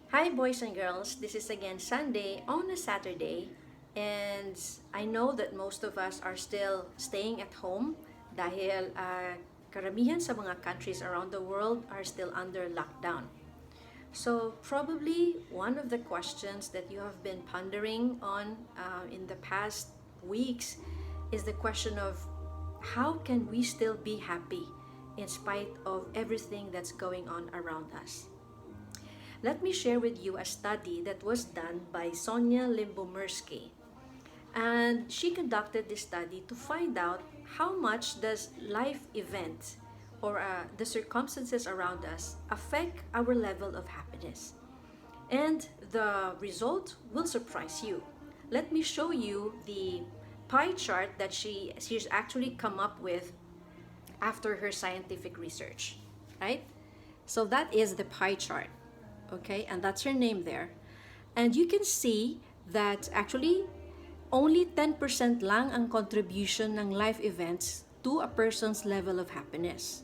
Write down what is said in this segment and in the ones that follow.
Hi boys and girls, this is again Sunday on a Saturday, and I know that most of us are still staying at home dahil karamihan sa mga countries around the world are still under lockdown. So probably one of the questions that you have been pondering on in the past weeks is the question of how can we still be happy in spite of everything that's going on around us. Let me share with you a study that was done by Sonia Limbomirsky. And she conducted this study to find out how much does life events or the circumstances around us affect our level of happiness. And the result will surprise you. Let me show you the pie chart that she's actually come up with after her scientific research, right? So that is the pie chart. Okay, and that's her name there. And you can see that actually only 10% lang ang contribution ng life events to a person's level of happiness,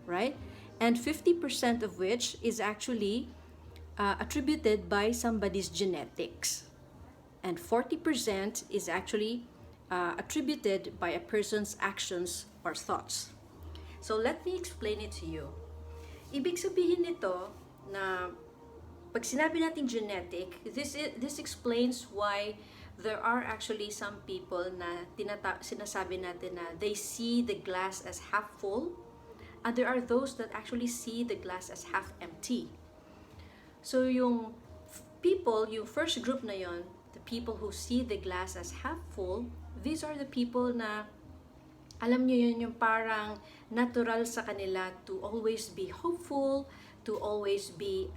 right? And 50% of which is actually attributed by somebody's genetics. And 40% is actually attributed by a person's actions or thoughts. So let me explain it to you. Ibig sabihin nito na pag sinabi natin genetic, this explains why there are actually some people na sinasabi natin na they see the glass as half full, and there are those that actually see the glass as half empty. So yung first group na yon, the people who see the glass as half full, these are the people na alam nyo yun, yung parang natural sa kanila to always be hopeful, to always be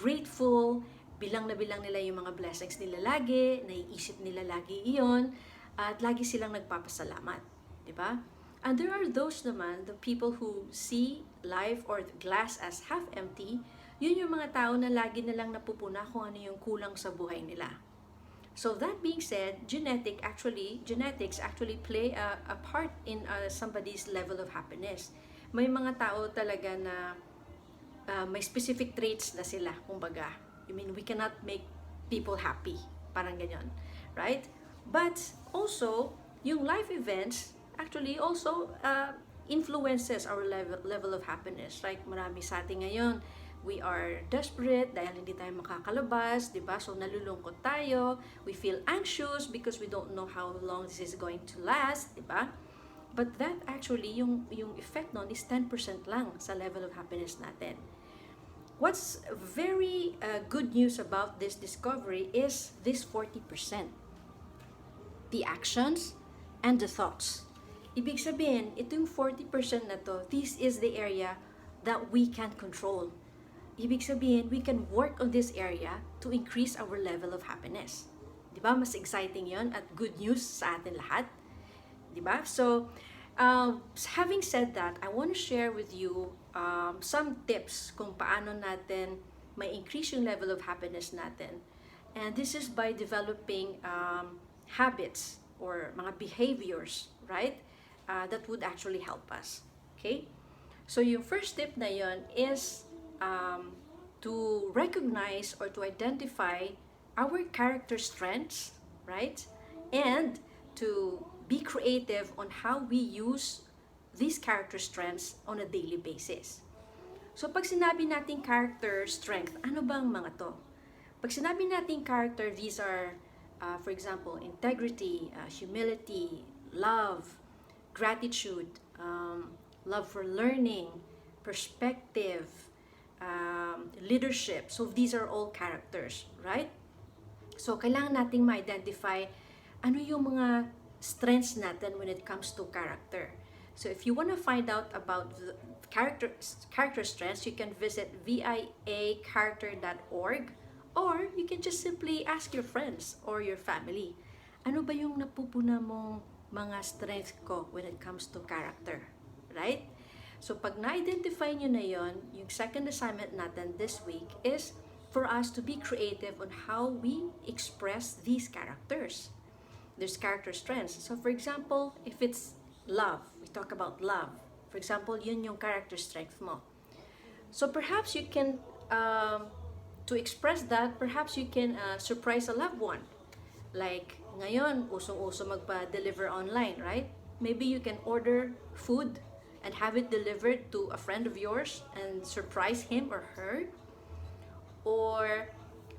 grateful, bilang nila yung mga blessings nila lagi, naiisip nila lagi iyon, at lagi silang nagpapasalamat, di ba? And there are those naman, the people who see life or the glass as half empty, yun yung mga tao na lagi nilang napupuna kung ano yung kulang sa buhay nila. So that being said, genetics actually play a part in somebody's level of happiness. May mga tao talaga na may specific traits na sila, kumbaga. I mean, we cannot make people happy. Parang ganyan. Right? But also, yung life events actually also influences our level of happiness. Like marami sa atin ngayon, we are desperate dahil hindi tayo makakalabas, di ba? So nalulungkot tayo. We feel anxious because we don't know how long this is going to last, di ba? But that actually, yung effect nun is 10% lang sa level of happiness natin. What's very good news about this discovery is this 40%. The actions and the thoughts. Ibig sabihin, itong 40% na to, this is the area that we can control. Ibig sabihin, we can work on this area to increase our level of happiness. Diba? Mas exciting yon at good news sa atin lahat. Diba? So, having said that, I want to share with you some tips kung paano natin may increase yung level of happiness natin. And this is by developing habits or mga behaviors, right? That would actually help us. Okay? So yung first tip na yon is to recognize or to identify our character strengths, right? And to be creative on how we use these character strengths on a daily basis. So pag sinabi nating character strength, ano bang mga to? Pag sinabi nating character, these are, for example, integrity, humility, love, gratitude, love for learning, perspective, leadership. So these are all characters, right? So kailangan nating ma-identify ano yung mga strengths natin when it comes to character. So if you want to find out about the character strengths, you can visit viacharacter.org, or you can just simply ask your friends or your family, ano ba yung napupuna mong mga strengths ko when it comes to character, right? So pag na-identify nyo na yon, yung second assignment natin this week is for us to be creative on how we express these characters. There's character strengths. So for example, if it's love, we talk about love. For example, yun yung character strength mo. So perhaps you can, to express that, perhaps you can surprise a loved one. Like ngayon, usong-uso magpa-deliver online, right? Maybe you can order food and have it delivered to a friend of yours and surprise him or her. Or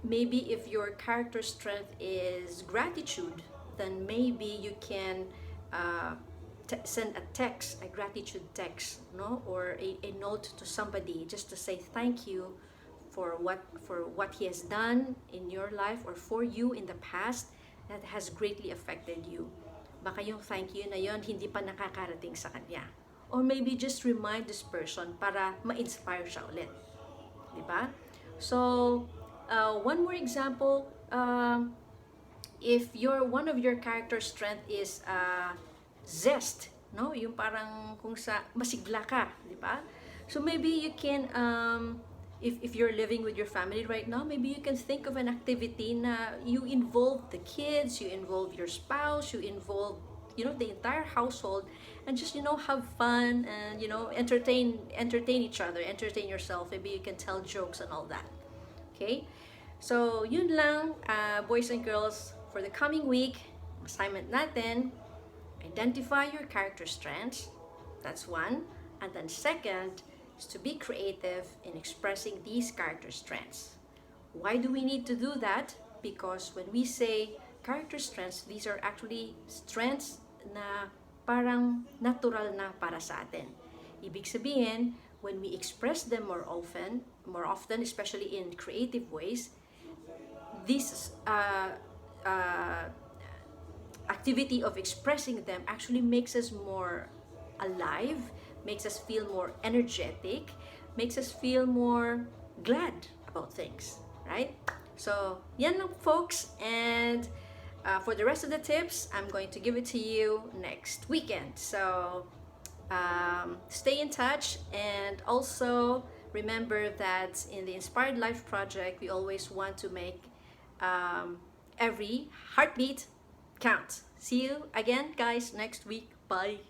maybe if your character strength is gratitude, then maybe you can uh, send a text, a gratitude text, no, or a note to somebody just to say thank you for what he has done in your life or for you in the past that has greatly affected you. Baka yung thank you na yon hindi pa nakakarating sa kanya. Or maybe just remind this person para ma-inspire siya ulit. Di ba? So, one more example, if one of your character strength is zest, no? Yung parang kung sa masigla ka, di ba? So maybe you can, if you're living with your family right now, maybe you can think of an activity na you involve the kids, you involve your spouse, you involve, the entire household, and just, have fun and, entertain each other, entertain yourself. Maybe you can tell jokes and all that. Okay? So, yun lang, boys and girls, for the coming week, assignment natin, identify your character strengths. That's one. And then second is to be creative in expressing these character strengths. Why do we need to do that? Because when we say character strengths, these are actually strengths na parang natural na para sa atin. Ibig sabihin, when we express them more often, especially in creative ways, this activity of expressing them actually makes us more alive, makes us feel more energetic, makes us feel more glad about things, right? So, yan lang folks, and for the rest of the tips, I'm going to give it to you next weekend. So, stay in touch, and also remember that in the Inspired Life Project, we always want to make every heartbeat count. See you again, guys, next week. Bye.